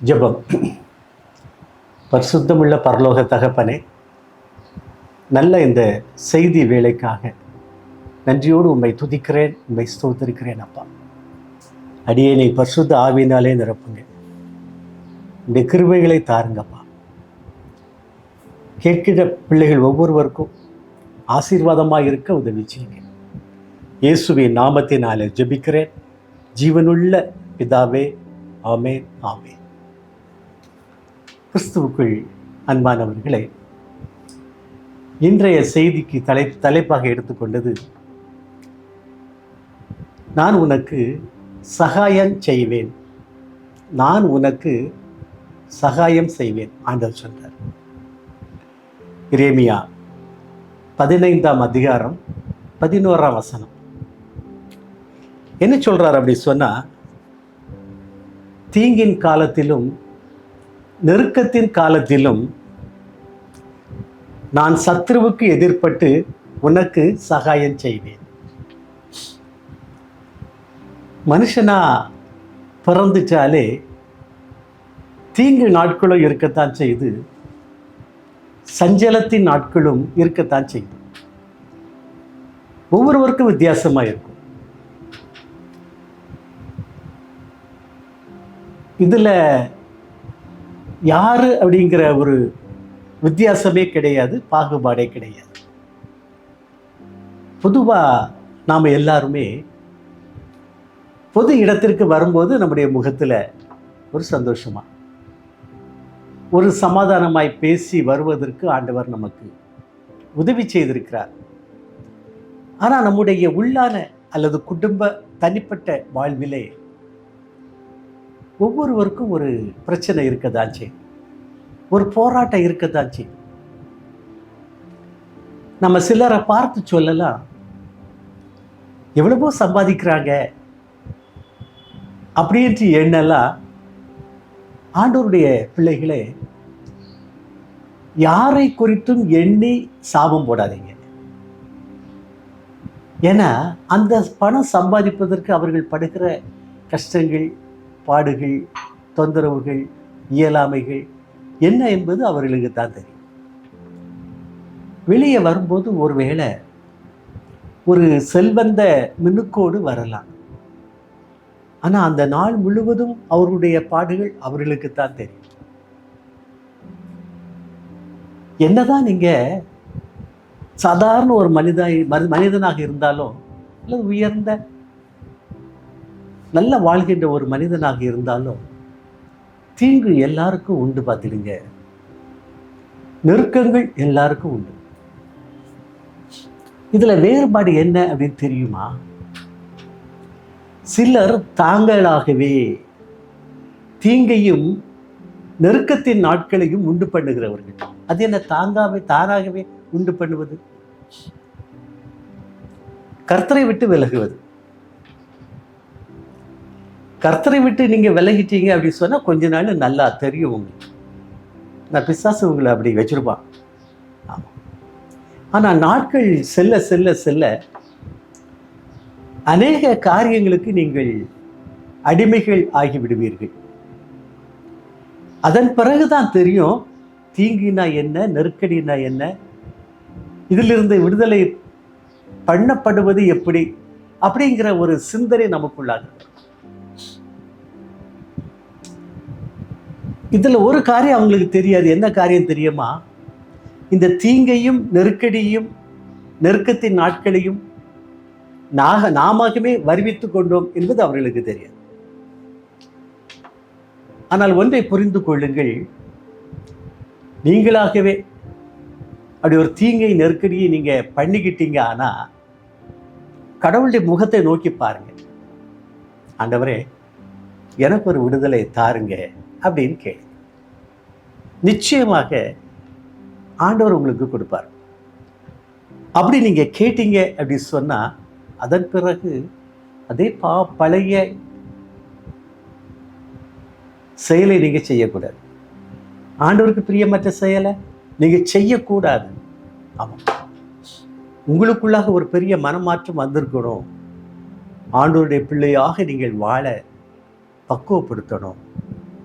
ஜெபம். பரிசுத்தமுள்ள பரலோக தகப்பனே, நல்ல இந்த செய்தி வேலைக்காக நன்றியோடு உம்மை துதிக்கிறேன், உம்மை ஸ்தோத்திரிக்கிறேன் அப்பா. அடியேனை பரிசுத்த ஆவியினாலே நிரப்புங்க. உடைய கிருபைகளை தாருங்கப்பா. கேட்கிற பிள்ளைகள் ஒவ்வொருவருக்கும் ஆசீர்வாதமாக இருக்க உதவி செய்யுங்க. இயேசுவின் நாமத்தினாலே ஜெபிக்கிறேன், ஜீவனுள்ள பிதாவே. ஆமென், ஆமென். கிறிஸ்துவுக்குள் அன்பானவர்களே, இன்றைய செய்திக்கு தலைப்பாக எடுத்துக்கொண்டது, நான் உனக்கு சகாயம் செய்வேன், நான் உனக்கு சகாயம் செய்வேன் ஆண்டவர் சொல்றார். எரேமியா 15ஆம் அதிகாரம் 11ஆம் வசனம் என்ன சொல்றார் அப்படி சொன்னா, தீங்கின் காலத்திலும் நெருக்கத்தின் காலத்திலும் நான் சத்ருவுக்கு எதிர்ப்பட்டு உனக்கு சகாயம் செய்வேன். மனுஷனா பிறந்துட்டாலே தீங்கு நாட்களும் இருக்கத்தான் செய்து, சஞ்சலத்தின் நாட்களும் இருக்கத்தான் செய்து. ஒவ்வொருவருக்கும் வித்தியாசமா இருக்கும். இதுல யாரு அப்படிங்கிற ஒரு வித்தியாசமே கிடையாது, பாகுபாடே கிடையாது. பொதுவா நாம எல்லாருமே பொது இடத்திற்கு வரும்போது நம்முடைய முகத்துல ஒரு சந்தோஷமா, ஒரு சமாதானமாய் பேசி வருவதற்கு ஆண்டவர் நமக்கு உதவி செய்திருக்கிறார். ஆனா நம்முடைய உள்ளான அல்லது குடும்ப தனிப்பட்ட வாழ்விலே ஒவ்வொருவருக்கும் ஒரு பிரச்சனை இருக்கதான் செய்யும், ஒரு போராட்டம் இருக்கதான் செய்யும். நம்ம சிலரை பார்த்து சொல்லலாம், எவ்வளவோ சம்பாதிக்கிறாங்க அப்படின்ட்டு எண்ணலாம். ஆண்டவருடைய பிள்ளைகளே, யாரை குறித்தும் எண்ணி சாபம் போடாதீங்க. ஏன்னா அந்த பணம் சம்பாதிப்பதற்கு அவர்கள் படுகிற கஷ்டங்கள், பாடுகள், தொந்தரவுகள், இயலாமைகள் என்ன என்பது அவர்களுக்கு தான் தெரியும். வெளியே வரும்போது ஒருவேளை ஒரு செல்வந்த மினுக்கோடு வரலாம், ஆனா அந்த நாள் முழுவதும் அவருடைய பாடுகள் அவர்களுக்கு தான் தெரியும். என்னதான் நீங்க சாதாரண ஒரு மனிதனாக இருந்தாலும், அல்லது உயர்ந்த நல்ல வாழ்கின்ற ஒரு மனிதனாக இருந்தாலும், தீங்கு எல்லாருக்கும் உண்டு. பார்த்துடுங்க, நெருக்கங்கள் எல்லாருக்கும் உண்டு. இதுல வேறுபாடு என்ன அப்படின்னு தெரியுமா? சிலர் தாங்களாகவே தீங்கையும் நெருக்கத்தின் நாட்களையும் உண்டு பண்ணுகிறவர்கள். அது என்ன தானாகவே உண்டு பண்ணுவது? கர்த்தரை விட்டு விலகுவது. கர்த்தரை விட்டு நீங்க விலகிட்டீங்க அப்படின்னு சொன்னா கொஞ்ச நாள் நல்லா தெரியும் உங்களுக்கு. நான் பிசாசு உங்களை அப்படி வச்சிருப்பான். ஆமா. ஆனா நாட்கள் செல்ல செல்ல செல்ல அநேக காரியங்களுக்கு நீங்கள் அடிமைகள் ஆகிவிடுவீர்கள். அதன் பிறகுதான் தெரியும் தீங்கினா என்ன, நெருக்கடினா என்ன, இதிலிருந்து விடுதலை பண்ணப்படுவது எப்படி அப்படிங்கிற ஒரு சிந்தனை நமக்குள்ளாக. இதுல ஒரு காரியம் அவங்களுக்கு தெரியாது. என்ன காரியம் தெரியுமா? இந்த தீங்கையும் நெருக்கடியும் நெருக்கத்தின் நாட்களையும் நாமவே வருவித்துக் கொண்டோம் என்பது அவர்களுக்கு தெரியாது. ஆனால் ஒன்றை புரிந்து கொள்ளுங்கள், நீங்களாகவே அப்படி ஒரு தீங்கை நெருக்கடியை நீங்க பண்ணிக்கிட்டீங்க, ஆனா கடவுளுடைய முகத்தை நோக்கி பாருங்க, ஆண்டவரே எனக்கு ஒரு விடுதலை தாருங்க அப்படின்னு கேளு. நிச்சயமாக ஆண்டவர் உங்களுக்கு கொடுப்பார். அப்படி நீங்க கேட்டீங்க அப்படி சொன்னா, அதன் பிறகு அதே பழைய செயலை நீங்க செய்யக்கூடாது. ஆண்டவருக்கு பிரியமற்ற செயலை நீங்க செய்யக்கூடாது. ஆமா, உங்களுக்குள்ளாக ஒரு பெரிய மனமாற்றம் வந்திருக்கணும். ஆண்டவருடைய பிள்ளையாக நீங்கள் வாழ பக்குவப்படுத்தணும்.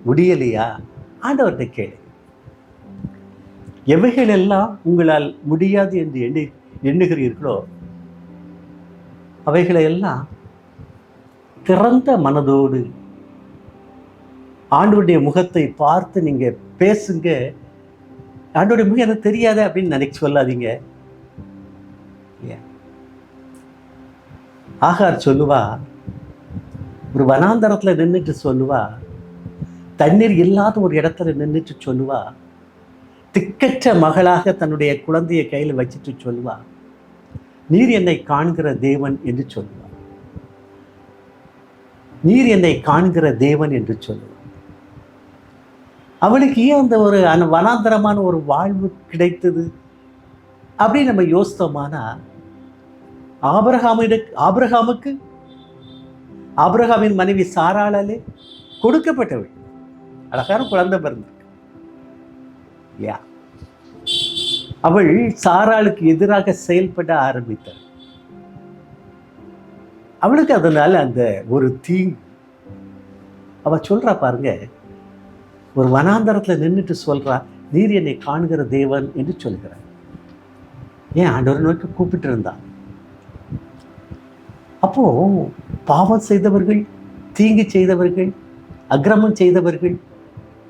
முடியலையா? ஆண்டவர்கிட்ட கேளு. எவைகளெல்லாம் உங்களால் முடியாது என்று எண்ணுகிறீர்களோ அவைகளையெல்லாம் திறந்த மனதோடு ஆண்டவருடைய முகத்தை பார்த்து நீங்க பேசுங்க. ஆண்டவருடைய முகம் எனக்கு தெரியாத அப்படின்னு நினைச்சு சொல்லாதீங்க. ஆகார் சொல்லுவா, ஒரு வனாந்தரத்துல நின்றுட்டு சொல்லுவா, தண்ணீர் இல்லாத ஒரு இடத்துல நின்றுட்டு சொல்லுவா, திக்கற்ற மகளாக தன்னுடைய குழந்தையை கையில் வச்சுட்டு சொல்லுவா, நீர் என்னை காண்கிற தேவன் என்று சொல்லுவா. நீர் என்னை காண்கிற தேவன் என்று சொல்லுவா. அவளுக்கு ஏன் அந்த ஒரு வனாந்தரமான ஒரு வாழ்வு கிடைத்தது அப்படின்னு நம்ம யோசித்தோமானா, ஆபிரகாமுக்கு ஆபிரகாமின் மனைவி சாராளாலே கொடுக்கப்பட்டவள் அழகான குழந்தை பிறந்திருக்கு. அவள் சாராளுக்கு எதிராக செயல்பட ஆரம்பித்தாள். அவளுக்கு அதனால அந்த ஒரு தீங்கு. அவ சொல்றா பாருங்க, ஒரு வனாந்தரத்துல நின்றுட்டு சொல்றா, நீர் என்னை காண்கிற தேவன் என்று சொல்கிறார். ஏன் ஆண்டவரை நோக்கி கூப்பிட்டு இருந்தான். அப்போ பாவம் செய்தவர்கள், தீங்கு செய்தவர்கள், அக்கிரமம் செய்தவர்கள்,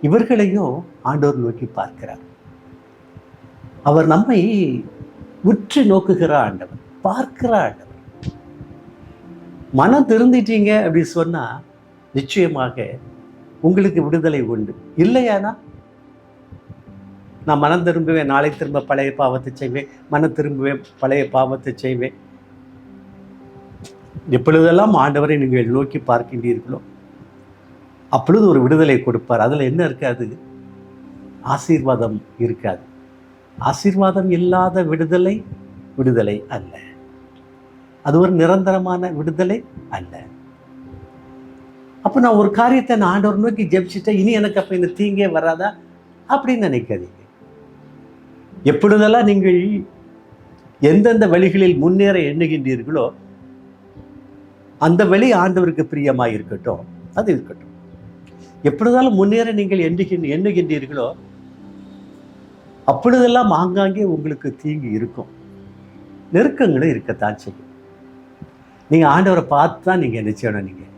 இவர்களையும் ஆண்டவர் நோக்கி பார்க்கிறார். அவர் நம்மை உற்று நோக்குகிற ஆண்டவர், பார்க்கிற ஆண்டவர். மனம் திருந்திட்டீங்க அப்படின்னு சொன்னா நிச்சயமாக உங்களுக்கு விடுதலை உண்டு. இல்லையானா நான் மனம் திரும்புவேன், நாளை திரும்ப பழைய பாவத்தை செய்வேன், மனம் திரும்புவேன், பழைய பாவத்தை செய்வேன். எப்பொழுதெல்லாம் ஆண்டவரை நீங்கள் நோக்கி பார்க்கின்றீர்களோ அப்பொழுது ஒரு விடுதலை கொடுப்பார். அதில் என்ன இருக்காது? ஆசீர்வாதம் இருக்காது. ஆசீர்வாதம் இல்லாத விடுதலை விடுதலை அல்ல. அது ஒரு நிரந்தரமான விடுதலை அல்ல. அப்போ நான் ஒரு காரியத்தை நான் ஆண்டவர் நோக்கி ஜெபிச்சுட்டேன், இனி எனக்கு அப்போ இந்த தீங்கே வராதா அப்படின்னு நினைக்காதீங்க. எப்பொழுதெல்லாம் நீங்கள் எந்தெந்த வழிகளில் முன்னேற எண்ணுகின்றீர்களோ அந்த வழி ஆண்டவருக்கு பிரியமாக இருக்கட்டும், அது இருக்கட்டும். எப்பொழுதாலும் முன்னேற நீங்கள் எண்ணுகின்றீர்களோ அப்பொழுதெல்லாம் ஆங்காங்கே உங்களுக்கு தீங்கு இருக்கும், நெருக்கங்களும் இருக்கத்தான் செய்யும். நீங்கள் ஆண்டவரை பார்த்து தான் நீங்கள் என்ன செய்யணும்? நீங்கள்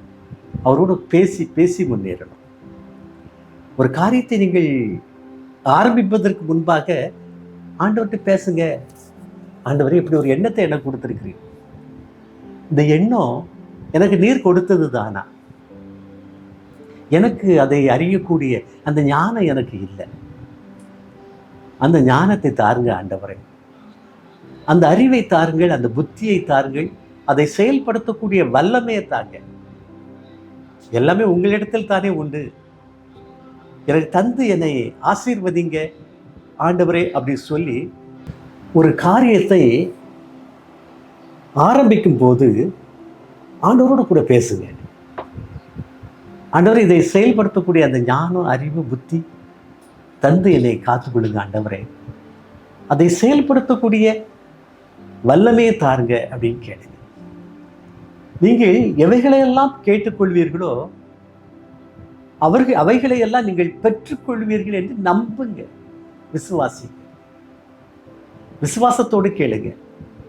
அவரோடு பேசி பேசி முன்னேறணும். ஒரு காரியத்தை நீங்கள் ஆரம்பிப்பதற்கு முன்பாக ஆண்டவர்கிட்ட பேசுங்க. ஆண்டவரே, இப்படி ஒரு எண்ணத்தை எனக்கு கொடுத்துருக்கிறீங்க, இந்த எண்ணம் எனக்கு நீர் கொடுத்தது தானா? எனக்கு அதை அறியக்கூடிய அந்த ஞானம் எனக்கு இல்லை. அந்த ஞானத்தை தாருங்க ஆண்டவரே, அந்த அறிவை தாருங்கள், அந்த புத்தியை தாருங்கள், அதை செயல்படுத்தக்கூடிய வல்லமையை தாங்க. எல்லாமே உங்களிடத்தில் தானே உண்டு. எனக்கு தந்து என்னை ஆசீர்வதிங்க ஆண்டவரே அப்படி சொல்லி ஒரு காரியத்தை ஆரம்பிக்கும் போது ஆண்டவரோட கூட பேசுங்க. ஆண்டவரே, இதை செயல்படுத்தக்கூடிய அந்த ஞானம், அறிவு, புத்தி தந்து என்னை காத்துக்கொள்ளுங்க ஆண்டவரே, அதை செயல்படுத்தக்கூடிய வல்லமையை தாருங்க அப்படின்னு கேளுங்க. நீங்கள் எவைகளையெல்லாம் கேட்டுக்கொள்வீர்களோ அவைகளையெல்லாம் நீங்கள் பெற்றுக்கொள்வீர்கள் என்று நம்புங்க. விசுவாசத்தோடு கேளுங்க.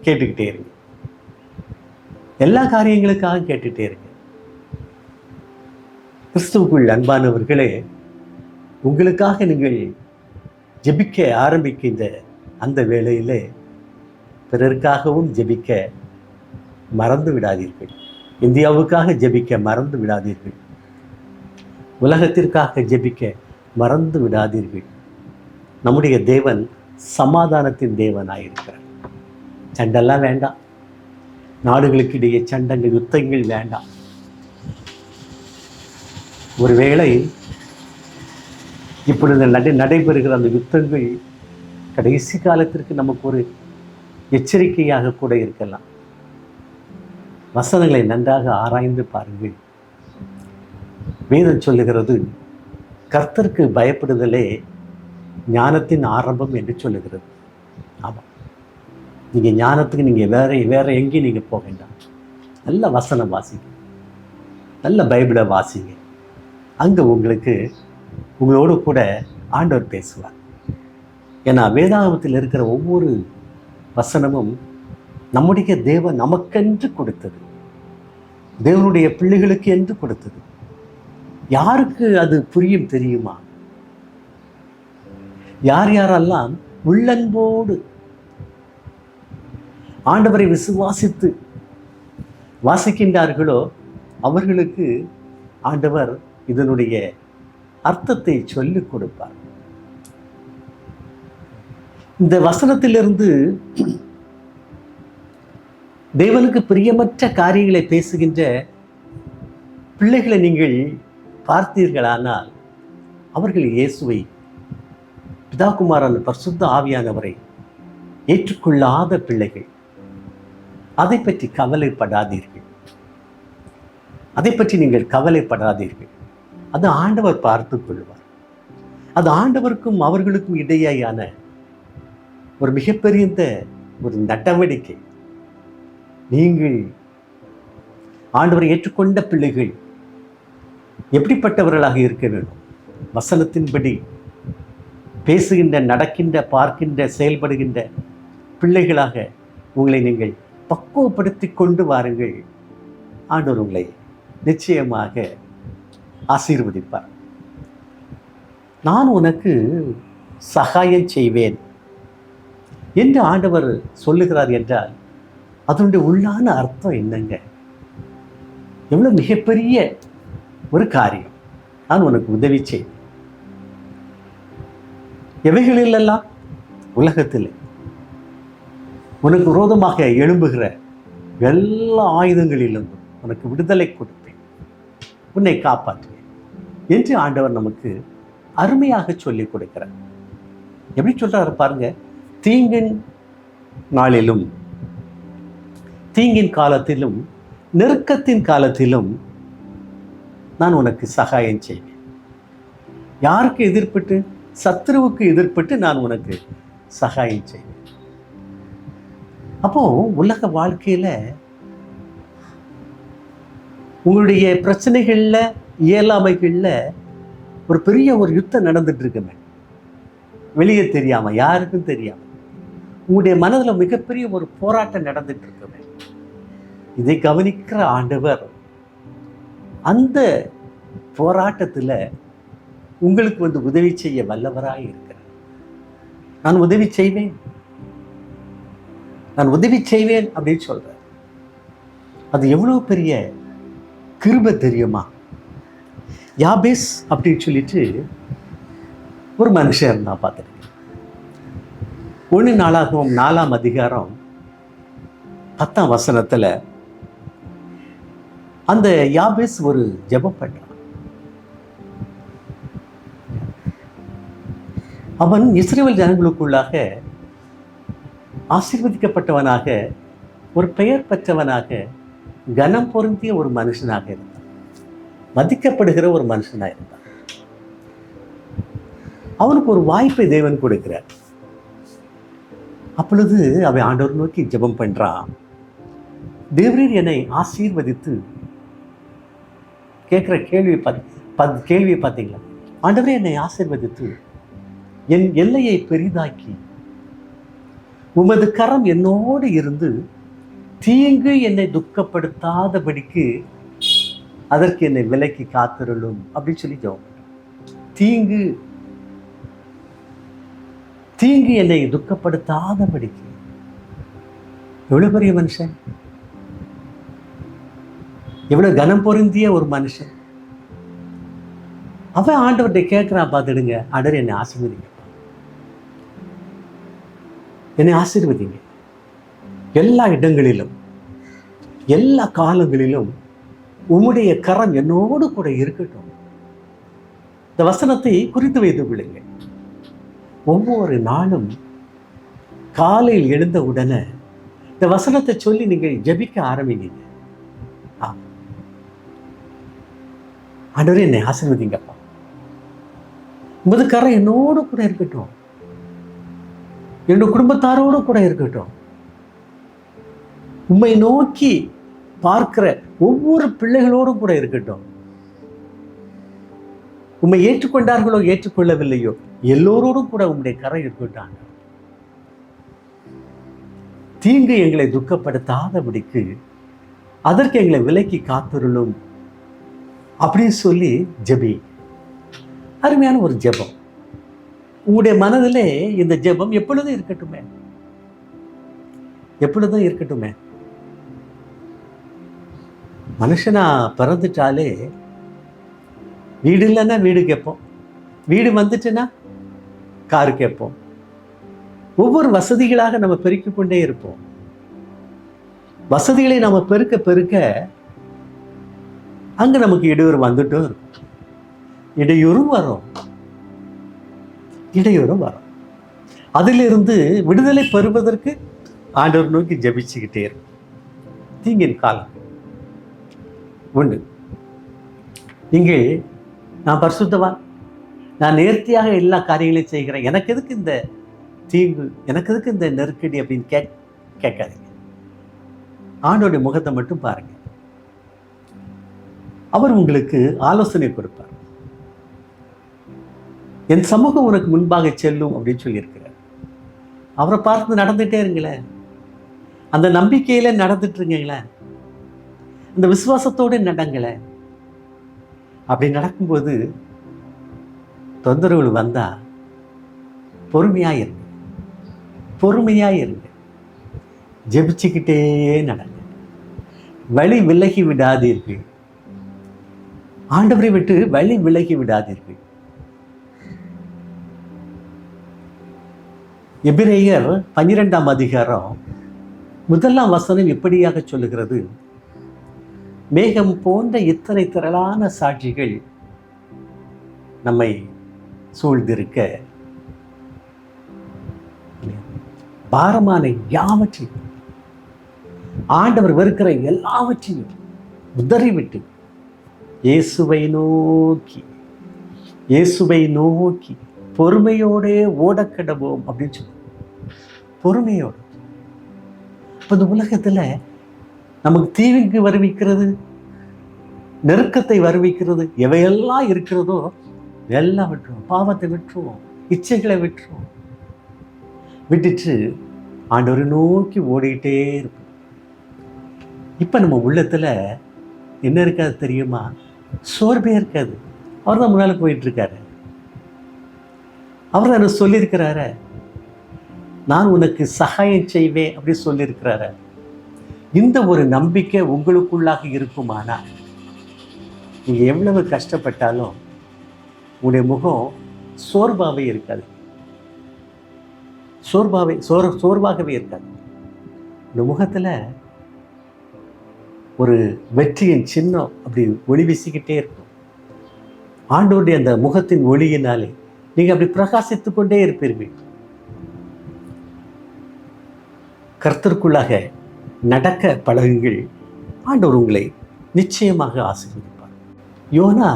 கேட்டுக்கிட்டே இருங்க. எல்லா காரியங்களுக்காக கேட்டுட்டே இருங்க. கிறிஸ்துவுக்குள் அன்பானவர்களே, உங்களுக்காக நீங்கள் ஜெபிக்க ஆரம்பிக்கின்ற அந்த வேளையிலே பிறருக்காகவும் ஜெபிக்க மறந்து விடாதீர்கள். இந்தியாவுக்காக ஜெபிக்க மறந்து விடாதீர்கள். உலகத்திற்காக ஜெபிக்க மறந்து விடாதீர்கள். நம்முடைய தேவன் சமாதானத்தின் தேவனாயிருக்கிறார். சண்டெல்லாம் வேண்டாம். நாடுகளுக்கு இடையே சண்டங்கள், யுத்தங்கள் வேண்டாம். ஒருவேளை இப்பொழுது நடைபெறுகிற அந்த யுத்தங்கள் கடைசி காலத்திற்கு நமக்கு ஒரு எச்சரிக்கையாக கூட இருக்கலாம். வசனங்களை நன்றாக ஆராய்ந்து பாருங்கள். வேதம் சொல்லுகிறது, கர்த்தருக்கு பயப்படுதலே ஞானத்தின் ஆரம்பம் என்று சொல்லுகிறது. ஆமாம், நீங்கள் ஞானத்துக்கு நீங்கள் வேற எங்கேயும் நீங்கள் போக வேண்டாம். நல்ல வசனம் வாசிங்க, நல்ல பைபிளை வாசிங்க. அங்கே உங்களுக்கு உங்களோடு கூட ஆண்டவர் பேசுவார். ஏன்னா வேதாகமத்தில் இருக்கிற ஒவ்வொரு வசனமும் நம்முடைய தேவன் நமக்கென்று கொடுத்தது, தேவனுடைய பிள்ளைகளுக்கு என்று கொடுத்தது. யாருக்கு அது புரியும் தெரியுமா? யார் யாரெல்லாம் உள்ளன்போடு ஆண்டவரை விசுவாசித்து வாசிக்கின்றார்களோ அவர்களுக்கு ஆண்டவர் இதனுடைய அர்த்தத்தை சொல்லிக் கொடுப்பார். இந்த வசனத்திலிருந்து தேவனுக்கு பிரியமற்ற காரியங்களை பேசுகின்ற பிள்ளைகளை நீங்கள் பார்த்தீர்களானால் அவர்கள் இயேசுவை, பிதாகுமாரன் பரிசுத்த ஆவியானவரை ஏற்றுக்கொள்ளாத பிள்ளைகள். அதை பற்றி கவலைப்படாதீர்கள், அதை பற்றி நீங்கள் கவலைப்படாதீர்கள். அது ஆண்டவர் பார்த்து கொள்வார். அது ஆண்டவருக்கும் அவர்களுக்கும் இடையேயான ஒரு மிகப்பெரிய ஒரு நடவடிக்கை. நீங்கள் ஆண்டவரை ஏற்றுக்கொண்ட பிள்ளைகள் எப்படிப்பட்டவர்களாக இருக்க வேண்டும்? வசனத்தின்படி பேசுகின்ற, நடக்கின்ற, பார்க்கின்ற, செயல்படுகின்ற பிள்ளைகளாக உங்களை நீங்கள் பக்குவப்படுத்தி கொண்டு வாருங்கள். ஆண்டவர் உங்களை நிச்சயமாக ஆசீர்வதிப்பார். நான் உனக்கு சகாயம் செய்வேன் என்று ஆண்டவர் சொல்லுகிறார் என்றால் அதனுடைய உள்ளான அர்த்தம் என்னங்க? எவ்வளவு மிகப்பெரிய ஒரு காரியம். நான் உனக்கு உதவி செய்வேன். எவைகளிலெல்லாம்? உலகத்தில் உனக்கு விரோதமாக எழும்புகிற எல்லா ஆயுதங்களிலும் உனக்கு விடுதலை கொடுப்பேன், உன்னை காப்பாற்றுவேன் என்று ஆண்டவர் நமக்கு அருமையாக சொல்லிக் கொடுக்கிறார். எப்படி சொல்றாரு பாருங்க. தீங்கின் நாளிலும், தீங்கின் காலத்திலும், நெருக்கத்தின் காலத்திலும் நான் உனக்கு சகாயம் செய்வேன். யாருக்கு எதிர்ப்பட்டு? சத்துருவுக்கு எதிர்ப்பட்டு நான் உனக்கு சகாயம் செய்வேன். அப்போ உலக வாழ்க்கையில உங்களுடைய பிரச்சனைகள்ல, இயலாமைகள்ல ஒரு பெரிய ஒரு யுத்தம் நடந்துட்டு இருக்குமே, வெளியே தெரியாம, யாருக்கும் தெரியாம உங்களுடைய மனதுல மிகப்பெரிய ஒரு போராட்டம் நடந்துட்டு இருக்குமே. இதை கவனிக்கிற ஆண்டவர் அந்த போராட்டத்துல உங்களுக்கு உதவி செய்ய வல்லவராய் இருக்கிறார். நான் உதவி செய்வேன், நான் உதவி செய்வேன் அப்படின்னு சொல்றேன். அது எவ்வளவு பெரிய கிருபை தெரியுமா? யாபேஸ் அப்படின்னு சொல்லிட்டு ஒரு மனுஷன் இருந்தா பார்த்துருக்கேன். 1 நாளாகமம் 4ஆம் அதிகாரம் 10ஆம் வசனத்துல அந்த யாபேஸ் ஒரு ஜெபம் பண்றான். அவன் இஸ்ரவேல் ஜனங்களுக்குள்ளாக ஆசீர்வதிக்கப்பட்டவனாக, ஒரு பெயர் பெற்றவனாக, கனம் பொருந்திய ஒரு மனுஷனாக இருந்தான், மதிக்கப்படுகிற ஒரு மனுஷனாக இருந்தான். அவனுக்கு ஒரு வாய்ப்பை தேவன் கொடுக்கிறார். அப்பொழுது அவன் ஆண்டவர் நோக்கி ஜெபம் பண்றான். தேவரீர் என்னை ஆசீர்வதித்து, கேட்கிற கேள்வியை பார்த்தீங்களா? ஆண்டவரே என்னை ஆசீர்வதித்து என் எல்லையை பெரிதாக்கி உமது கரம் என்னோடு இருந்து தீங்கு என்னை துக்கப்படுத்தாதபடிக்கு அதற்கு என்னை விலக்கி காத்திருளும் அப்படின்னு சொல்லி ஜெபம். தீங்கு தீங்கு என்னை துக்கப்படுத்தாதபடிக்கு. எவ்வளவு பெரிய மனுஷன், எவ்வளவு கனம் பொருந்திய ஒரு மனுஷன். அவன் ஆண்டவர்கிட்ட கேட்கிறான், பார்த்துடுங்க, ஆண்டவர் என்னை ஆசீர்வதிங்க, என்னை ஆசீர்வதிங்க. எல்லா இடங்களிலும், எல்லா காலங்களிலும் உம்முடைய கரம் என்னோடு கூட இருக்கட்டும். இந்த வசனத்தை குறித்து வைத்துக் கொள்ளுங்கள். ஒவ்வொரு நாளும் காலையில் எழுந்த உடனே இந்த வசனத்தை சொல்லி நீங்கள் ஜெபிக்க ஆரம்பிங்க. ஆண்டவரே என்னை ஆசீர்வதிங்கப்பா, உமது கரம் என்னோடு கூட இருக்கட்டும், என்னோட குடும்பத்தாரோடு கூட இருக்கட்டும், உம்மை நோக்கி பார்க்கிற ஒவ்வொரு பிள்ளைகளோடும் கூட இருக்கட்டும். உம்மை ஏற்றுக்கொண்டார்களோ ஏற்றுக்கொள்ளவில்லையோ எல்லோரோடும் கூட உம்முடைய கரை இருக்கின்றாங்க. தீங்கு எங்களை துக்கப்படுத்தாதபடிக்கு அதற்கு எங்களை விலக்கி காத்திருளும் அப்படின்னு சொல்லி ஜெபி. அருமையான ஒரு ஜெபம். உங்களுடைய மனதிலே இந்த ஜெபம் எப்பொழுதும் இருக்கட்டுமே, எப்பொழுதும் இருக்கட்டுமே. மனுஷனா பிறந்துட்டாலே வீடு இல்லைன்னா வீடு கேட்போம், வீடு வந்துட்டுன்னா காரு கேட்போம். ஒவ்வொரு வசதிகளாக நம்ம பெருக்கிக் கொண்டே இருப்போம். வசதிகளை நம்ம பெருக்க பெருக்க அங்க நமக்கு இடையூறு வந்துட்டும் இருக்கும். இடையூறும் வரும், இடையூறும் வரும். அதிலிருந்து விடுதலை பெறுவதற்கு ஆண்டவர் நோக்கி ஜபிச்சுக்கிட்டே இருக்கும். தீங்கின் காலம் உண்டு. இங்கே நான் பரிசுத்தவான், நான் நேர்த்தியாக எல்லா காரியங்களையும் செய்கிறேன், எனக்கு எதுக்கு இந்த தீங்கு, எனக்கு எதுக்கு இந்த நெருக்கடி அப்படின்னு கேட்காதீங்க. ஆண்டோடைய முகத்தை மட்டும் பாருங்க. அவர் உங்களுக்கு ஆலோசனை கொடுப்பார். என் சமூகம் உனக்கு முன்பாக செல்லும் அப்படின்னு சொல்லியிருக்கிறார். அவரை பார்த்து நடந்துட்டே இருங்களேன், அந்த நம்பிக்கையில நடந்துட்டு இருங்களேன், அந்த விசுவாசத்தோடு நடங்களேன். அப்படி நடக்கும்போது தொந்தரவுகள் வந்தா பொறுமையாயிருங்க, பொறுமையாயிருங்க. ஜெபிச்சுக்கிட்டே நடங்க, வழி விலகி விடாதீர்கள். ஆண்டவரை விட்டு வழி விலகி விடாதீர்கள். எபிரேயர் 12ஆம் அதிகாரம் 1ஆம் வசனம் இப்படியாக சொல்லுகிறது, மேகம் போன்ற இத்தனை திரளான சாட்சிகள் நம்மை சூழ்ந்திருக்க பாரமான யாவற்றையும், ஆண்டவர் வெறுக்கிற எல்லாவற்றையும் உதறிவிட்டு இயேசுவை நோக்கி, இயேசுவை நோக்கி பொறுமையோடே ஓடக்கடவோம் அப்படின்னு சொல்லி, பொறுமையோடு. இந்த உலகத்துல நமக்கு தீவிற்கு வருவிக்கிறது, நெருக்கத்தை வருவிக்கிறது எவையெல்லாம் இருக்கிறதோ எல்லாம் விட்டுருவோம், பாவத்தை விட்டுருவோம், இச்சைகளை விட்டுருவோம். விட்டுட்டு ஆண்டவரை நோக்கி ஓடிக்கிட்டே இருப்போம். இப்ப நம்ம உள்ளத்துல என்ன இருக்காது தெரியுமா? சோர்வே இருக்காது. அவர் தான் முன்னால போயிட்டு இருக்காரு. அவர் தான் சொல்லியிருக்கிறாரு, நான் உனக்கு சகாயம் செய்வேன் அப்படி சொல்லியிருக்கிறாரு. இந்த ஒரு நம்பிக்கை உங்களுக்குள்ளாக இருக்குமானா நீங்க எவ்வளவு கஷ்டப்பட்டாலும் உங்களுடைய முகம் சோர்வாகவே இருக்காது, சோர்வாகவே இருக்காது. இந்த முகத்துல ஒரு வெற்றியின் சின்னம் அப்படி ஒளி வீசிக்கிட்டே இருக்கும். ஆண்டவருடைய அந்த முகத்தின் ஒளியினாலே நீங்க அப்படி பிரகாசித்துக் கொண்டே இருப்பீர்கள். கர்த்தருக்குள்ளாக நடக்க பழகுங்கள், ஆண்டவர் உங்களை நிச்சயமாக ஆசீர்வதிப்பார். யோனா,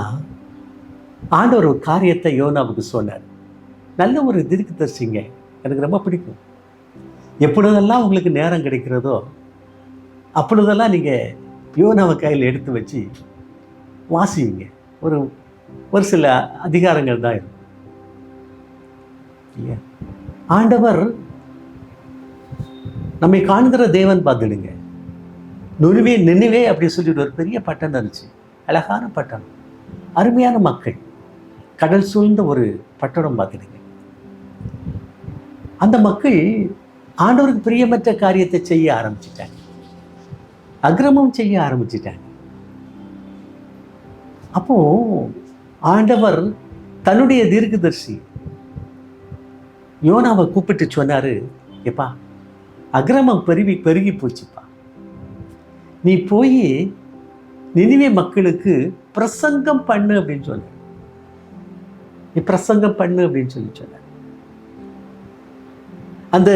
ஆண்டவர் ஒரு காரியத்தை யோனாவுக்கு சொன்னார். நல்ல ஒரு தீர்க்கதரிசிங்க, எனக்கு ரொம்ப பிடிக்கும். எப்பொழுதெல்லாம் உங்களுக்கு நேரம் கிடைக்கிறதோ அப்பொழுதெல்லாம் நீங்கள் யோனாவை கையில் எடுத்து வச்சு வாசிங்க. ஒரு சில அதிகாரங்கள் தான் இருக்கும். ஆண்டவர் நம்மை காண்கிற தேவன் பார்த்துடுங்க. நினைவே அப்படின்னு சொல்லிட்டு ஒரு பெரிய பட்டணம் இருந்துச்சு, அழகான பட்டணம், அருமையான மக்கள், கடல் சூழ்ந்த ஒரு பட்டணம் பார்த்துடுங்க. அந்த மக்கள் ஆண்டவருக்கு பிரியமற்ற காரியத்தை செய்ய ஆரம்பிச்சிட்டாங்க, அக்கிரமம் செய்ய ஆரம்பிச்சிட்டாங்க. அப்போ ஆண்டவர் தன்னுடைய தீர்க்கதரிசி யோனாவை கூப்பிட்டு சொன்னாரு, எப்பா அக்கிரமம் பெருகி போச்சுப்பா, நீ போய் நினிவே மக்களுக்கு பிரசங்கம் பண்ணு அப்படின்னு சொன்ன. நீ பிரசங்கம் பண்ணு அப்படின்னு சொன்ன. அந்த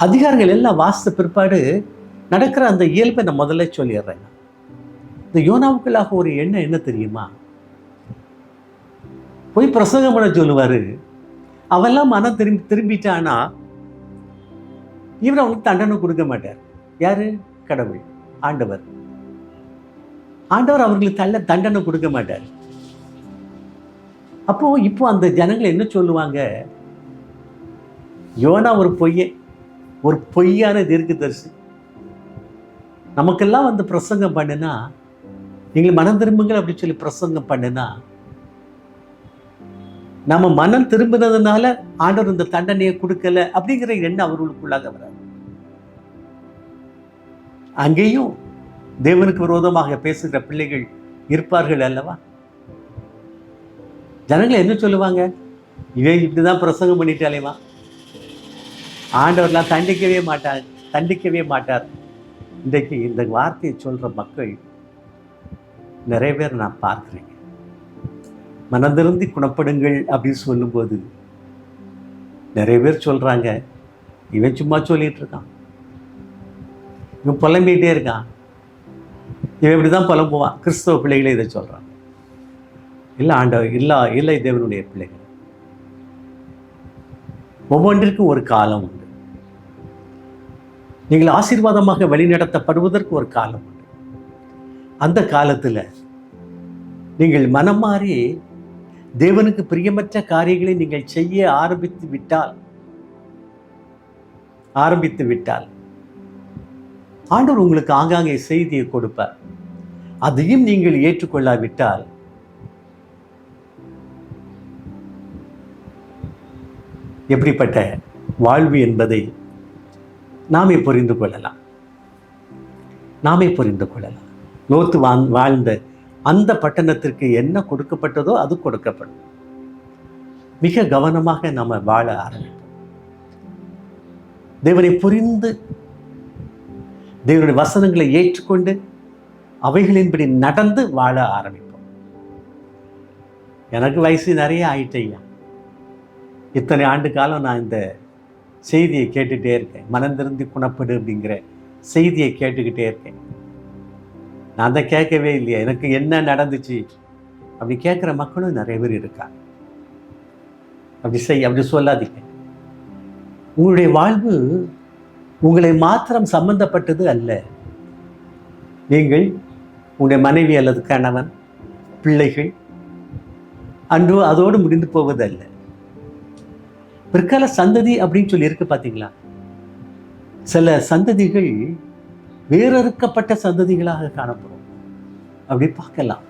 அதிகாரங்கள் எல்லாம் வாசித்த பிற்பாடு நடக்கிற அந்த இயல்பை நான் முதல்ல சொல்லிடுறேன். இந்த யோனாவுக்குள்ளாக ஒரு எண்ணம் என்ன தெரியுமா? போய் பிரசங்கம் பண்ண சொல்லுவாரு. அவெல்லாம் மனம் திரும்பிட்டானா இவர் அவனுக்கு தண்டனை கொடுக்க மாட்டார். யாரு? கடவுள், ஆண்டவர். ஆண்டவர் அவர்களுக்கு தண்டனை கொடுக்க மாட்டார். அப்போ இப்போ அந்த ஜனங்கள் என்ன சொல்லுவாங்க, யோனா ஒரு பொய்யான தீர்க்கதரிசி. நமக்கெல்லாம் வந்து பிரசங்கம் பண்ணுனா, நீங்கள் மனம் திரும்புங்கள் அப்படின்னு சொல்லி பிரசங்கம் பண்ணுனா, நம்ம மனம் திரும்பினதுனால ஆண்டவர் இந்த தண்டனையை கொடுக்கல அப்படிங்கிற எண்ணம் அவர்களுக்குள்ளாக வராது. அங்கேயும் தேவனுக்கு விரோதமாக பேசுகிற பிள்ளைகள் இருப்பார்கள் அல்லவா? ஜனங்கள் என்ன சொல்லுவாங்க, இவன் இப்படிதான் பிரசங்கம் பண்ணிட்டாலேவா, ஆண்டவர்லாம் தண்டிக்கவே மாட்டார். இன்றைக்கு இந்த வார்த்தையை சொல்ற மக்கள் நிறைய பேர் நான் பார்க்கிறேன். மனதிருந்தி குணப்படுங்கள் அப்படின்னு சொல்லும்போது நிறைய பேர் சொல்றாங்க, இவன் சும்மா சொல்லிட்டு இருக்கான், இவன் புலம்பிகிட்டே இருக்கான், இவன் இப்படிதான் புலம்புவான். கிறிஸ்தவ பிள்ளைகளே இதை சொல்றான். இல்லை ஆண்டவர், இல்லை தேவனுடைய பிள்ளைகள், ஒவ்வொன்றிற்கும் ஒரு காலம் உண்டு. நீங்கள் ஆசீர்வாதமாக வழிநடத்தப்படுவதற்கு ஒரு காலம் உண்டு. அந்த காலத்துல நீங்கள் மனம் மாறி தேவனுக்கு பிரியமற்ற காரியங்களை நீங்கள் செய்ய ஆரம்பித்து விட்டால் ஆண்டவர் உங்களுக்கு ஆங்காங்கே செய்தியை கொடுப்பார். அதையும் நீங்கள் ஏற்றுக்கொள்ளாவிட்டால் எப்படிப்பட்ட வாழ்வு என்பதை நாமே புரிந்து கொள்ளலாம். லோத்து வாழ்ந்த அந்த பட்டணத்திற்கு என்ன கொடுக்கப்பட்டதோ அது கொடுக்கப்படும். மிக கவனமாக நம்ம வாழ ஆரம்பிப்போம். தேவனை புரிந்து தேவனுடைய வசனங்களை ஏற்றுக்கொண்டு அவைகளின்படி நடந்து வாழ ஆரம்பிப்போம். எனக்கு வயசு நிறைய ஆயிட்டையா, இத்தனை ஆண்டு காலம் நான் இந்த செய்தியை கேட்டுகிட்டே இருக்கேன். மனம் திருந்தி குணப்படு அப்படிங்கிற செய்தியை கேட்டுக்கிட்டே இருக்கேன். நான் தான் கேட்கவே இல்லையா, எனக்கு என்ன நடந்துச்சு அப்படி கேட்குற மக்களும் நிறைய பேர் இருக்காங்க. அப்படி சொல்லாதீங்க. உங்களுடைய வாழ்வு உங்களை மாத்திரம் சம்பந்தப்பட்டது அல்ல. நீங்கள் உங்களுடைய மனைவி அல்லது கணவன், பிள்ளைகள் அன்று அதோடு முடிந்து போவது அல்ல. பிற்கால சந்ததி அப்படின்னு சொல்லி இருக்கு பார்த்தீங்களா? சில சந்ததிகள் வேறறுக்கப்பட்ட சந்ததிகளாக காணப்படும். அப்படி பார்க்கலாம்.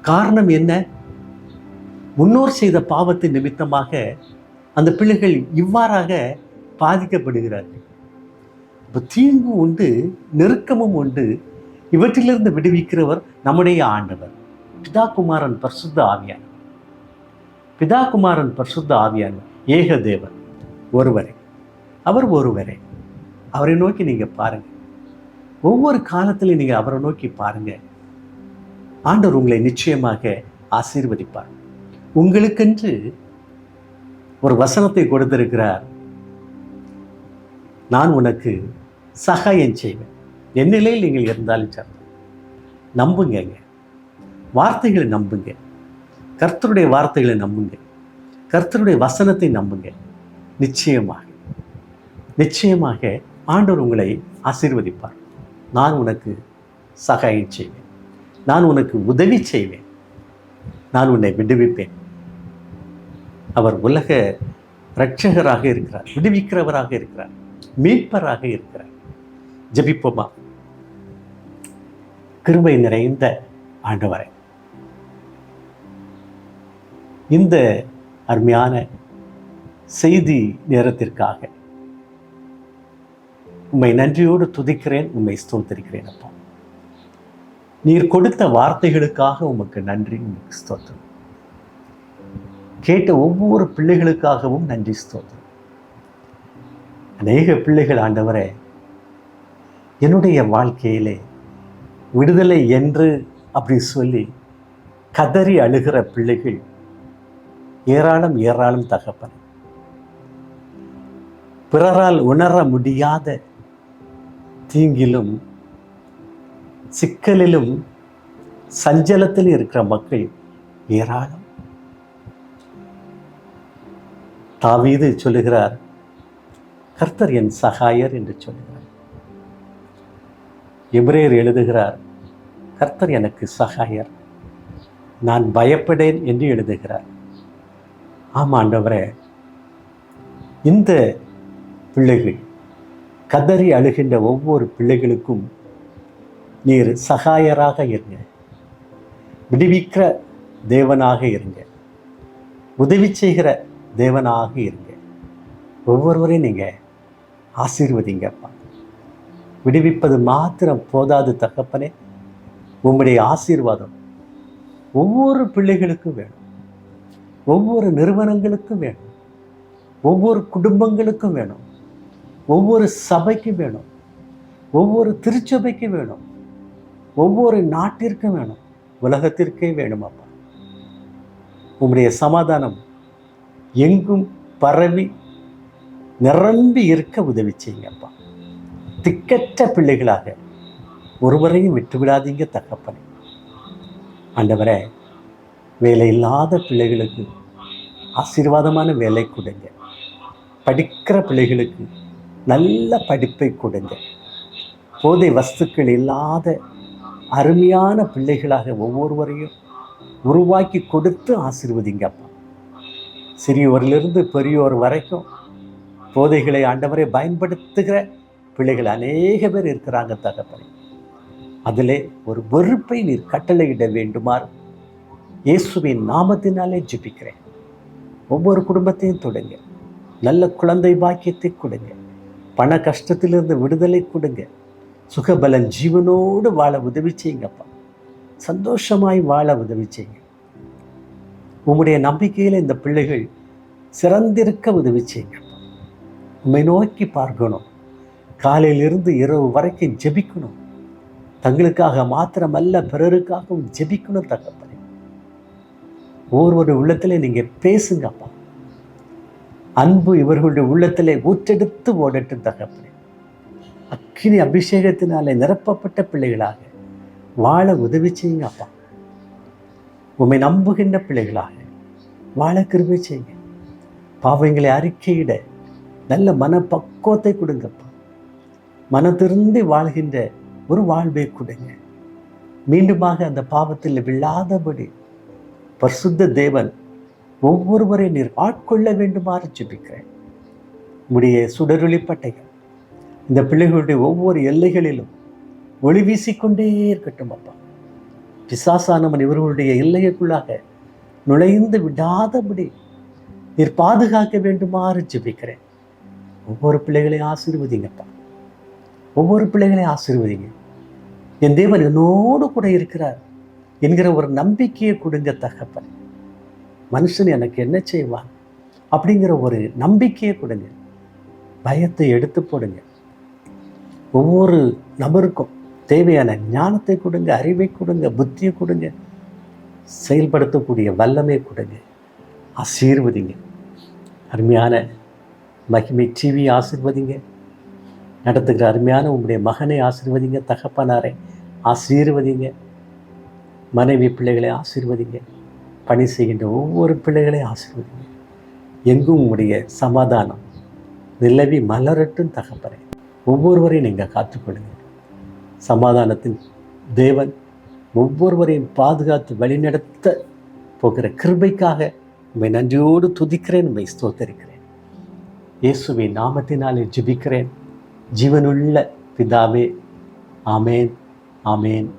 காரணம் என்ன? முன்னோர் செய்த பாவத்தின் நிமித்தமாக அந்த பிள்ளைகள் இவ்வாறாக பாதிக்கப்படுகிறார்கள். இப்போ தீங்கு உண்டு, நெருக்கமும் உண்டு. இவற்றிலிருந்து விடுவிக்கிறவர் நம்முடைய ஆண்டவர் பிதா குமாரன் பரிசுத்த ஆவியானவர். ஏக தேவன் ஒருவரே, அவர் ஒருவரே. அவரை நோக்கி நீங்க பாருங்க. ஒவ்வொரு காலத்திலும் நீங்க அவரை நோக்கி பாருங்க. ஆண்டவர் உங்களை நிச்சயமாக ஆசீர்வதிப்பார். உங்களுக்கென்று ஒரு வசனத்தை கொடுத்திருக்கிறார். நான் உனக்கு சகாயம் செய்வேன். என் நிலையில் நீங்கள் இருந்தாலும் சரி, நம்புங்க. வார்த்தைகளை நம்புங்க. கர்த்தருடைய வார்த்தைகளை நம்புங்க. கர்த்தருடைய வசனத்தை நம்புங்க. நிச்சயமாக ஆண்டவர் உங்களை ஆசீர்வதிப்பார். நான் உனக்கு சகாயம் செய்வேன். நான் உனக்கு உதவி செய்வேன். நான் உன்னை விடுவிப்பேன். அவர் உலக இரட்சகராக இருக்கிறார், விடுவிக்கிறவராக இருக்கிறார், மீட்பராக இருக்கிறார். ஜெபிப்போமா? கிருபை நிறைந்த ஆண்டவரே, இந்த அருமையான செய்தி நேரத்திற்காக உம்மை நன்றியோடு துதிக்கிறேன், உம்மை ஸ்தோத்திரிக்கிறேன். அப்பா, நீர் கொடுத்த வார்த்தைகளுக்காக உமக்கு நன்றி, உமக்கு ஸ்தோத்திரம். கேட்ட ஒவ்வொரு பிள்ளைகளுக்காகவும் நன்றி, ஸ்தோத்திரம். அநேக பிள்ளைகள் ஆண்டவரே, என்னுடைய வாழ்க்கையிலே விடுதலை என்று அப்படி சொல்லி கதறி அழுகிற பிள்ளைகள் ஏராளம் தகப்பன். பிறரால் உணர முடியாத தீங்கிலும் சிக்கலிலும் சஞ்சலத்தில் இருக்கிற மக்கள் ஏராளம். தாவீது சொல்லுகிறார், கர்த்தர் என் சகாயர் என்று சொல்லுகிறார். எபிரேயர் எழுதுகிறார், கர்த்தர் எனக்கு சகாயர். நான் பயப்படேன் என்று எழுதுகிறார். ஆமாம் ஆண்டவரே, இந்த பிள்ளைகள் கதறி அழுகின்ற ஒவ்வொரு பிள்ளைகளுக்கும் நீர் சகாயராக இருங்க, விடுவிக்கிற தேவனாக இருங்க, உதவி செய்கிற தேவனாக இருங்க. ஒவ்வொருவரையும் நீங்கள் ஆசீர்வதிங்கப்பா. விடுவிப்பது மாத்திரம் போதாது தகப்பனே, உம்முடைய ஆசீர்வாதம் ஒவ்வொரு பிள்ளைகளுக்கும் வேணும், ஒவ்வொரு நிறுவனங்களுக்கும் வேணும், ஒவ்வொரு குடும்பங்களுக்கும் வேணும், ஒவ்வொரு சபைக்கும் வேணும், ஒவ்வொரு திருச்சபைக்கும் வேணும், ஒவ்வொரு நாட்டிற்கும் வேணும், உலகத்திற்கே வேணும் அப்பா. உம்முடைய சமாதானம் எங்கும் பரவி நிரம்பி இருக்க உதவி செய்யுங்கப்பா. திக்கற்ற பிள்ளைகளாக ஒருவரையும் விட்டுவிடாதீங்க தகப்பனே. ஆண்டவரே, வேலை இல்லாத பிள்ளைகளுக்கு ஆசீர்வாதமான வேலை கொடுங்க, படிக்கிற பிள்ளைகளுக்கு நல்ல படிப்பை கொடுங்க, போதை வஸ்துக்கள் இல்லாத அருமையான பிள்ளைகளாக ஒவ்வொருவரையும் உருவாக்கி கொடுத்து ஆசீர்வதிங்கப்பா. சிறியோரிலிருந்து பெரியோர் வரைக்கும் போதைகளை ஆண்டவரை பயன்படுத்துகிற பிள்ளைகள் அநேக பேர் இருக்கிறாங்க தகப்பனே. அதிலே ஒரு வெறுப்பை நீர் கட்டளையிட வேண்டுமாறு இயேசுவின் நாமத்தினாலே ஜெபிக்கிறேன். ஒவ்வொரு குடும்பத்தையும் தொடுங்க, நல்ல குழந்தை பாக்கியத்தை கொடுங்க, பண கஷ்டத்திலிருந்து விடுதலை கொடுங்க, சுகபலன் ஜீவனோடு வாழ உதவி செய்யுங்கப்பா. சந்தோஷமாய் வாழ உதவி செய்யுங்க. உம்முடைய நம்பிக்கையில் இந்த பிள்ளைகள் சிறந்திருக்க உதவி செய்யுங்கப்பா. உம்மை நோக்கி பார்க்கணும், காலையிலிருந்து இரவு வரைக்கும் ஜெபிக்கணும், தங்களுக்காக மாத்திரமல்ல பிறருக்காகவும் ஜெபிக்கணும் தகப்பனே. ஒவ்வொரு உள்ளத்திலே நீங்கள் பேசுங்கப்பா. அன்பு இவர்களுடைய உள்ளத்திலே ஊற்றெடுத்து ஓடட்டும் தகப்பனே. அக்கினி அபிஷேகத்தினாலே நிரப்பப்பட்ட பிள்ளைகளாக வாழ உதவி செய்யுங்க அப்பா. உம்மை நம்புகின்ற பிள்ளைகளாக வாழ கிருபை செய்யுங்க. பாவங்களை அறிக்கையிட நல்ல மனப்பக்குவத்தை கொடுங்கப்பா. மனதிருந்தி வாழ்கின்ற ஒரு வாழ்வை கொடுங்க. மீண்டுமாக அந்த பாவத்தில் விழாதபடி பரிசுத்த தேவன் ஒவ்வொருவரை நீர் ஆட்கொள்ள வேண்டுமாறு ஜெபிக்கிறேன். உம்முடைய சுடரொளி பட்டைகள் இந்த பிள்ளைகளுடைய ஒவ்வொரு எல்லைகளிலும் ஒளி வீசிக்கொண்டே இருக்கட்டும் அப்பா. பிசாசானவன் இவர்களுடைய எல்லைக்குள்ளாக நுழைந்து விடாதபடி நீர் பாதுகாக்க வேண்டுமாறு ஜெபிக்கிறேன். ஒவ்வொரு பிள்ளைகளையும் ஆசீர்வதிங்கப்பா. ஒவ்வொரு பிள்ளைகளையும் ஆசீர்வதிங்க. என் தேவன் என்னோடு கூட இருக்கிறார் என்கிற ஒரு நம்பிக்கையை கொடுங்க தகப்பன். மனுஷன் எனக்கு என்ன செய்வான் அப்படிங்கிற ஒரு நம்பிக்கையை கொடுங்க. பயத்தை எடுத்து போடுங்க. ஒவ்வொரு நபருக்கும் தேவையான ஞானத்தை கொடுங்க, அறிவை கொடுங்க, புத்தியை கொடுங்க, செயல்படுத்தக்கூடிய வல்லமை கொடுங்க. ஆசீர்வதிங்க. அருமையான மகிமை டிவி ஆசீர்வதிங்க. நடத்துகிற அருமையான உங்களுடைய மகனை ஆசீர்வதிங்க. தகப்பனாரை ஆசீர்வதிங்க. மனைவி பிள்ளைகளை ஆசீர்வதிங்க. பணி செய்கின்ற ஒவ்வொரு பிள்ளைகளையும் ஆசீர்வதிங்க. எங்கும் உங்களுடைய சமாதானம் நிலவி மலரட்டும் தகப்பனே. ஒவ்வொருவரையும் நீங்கள் காத்துக்கொள்ளுங்க. சமாதானத்தின் தேவன் ஒவ்வொருவரையும் பாதுகாத்து வழிநடத்த போகிற கிருபைக்காக உம்மை நன்றியோடு துதிக்கிறேன், உம்மை ஸ்தோத்தரிக்கிறேன். இயேசுவின் நாமத்தினாலே ஜெபிக்கிறேன் ஜீவனுள்ள பிதாவே. ஆமேன், ஆமேன்.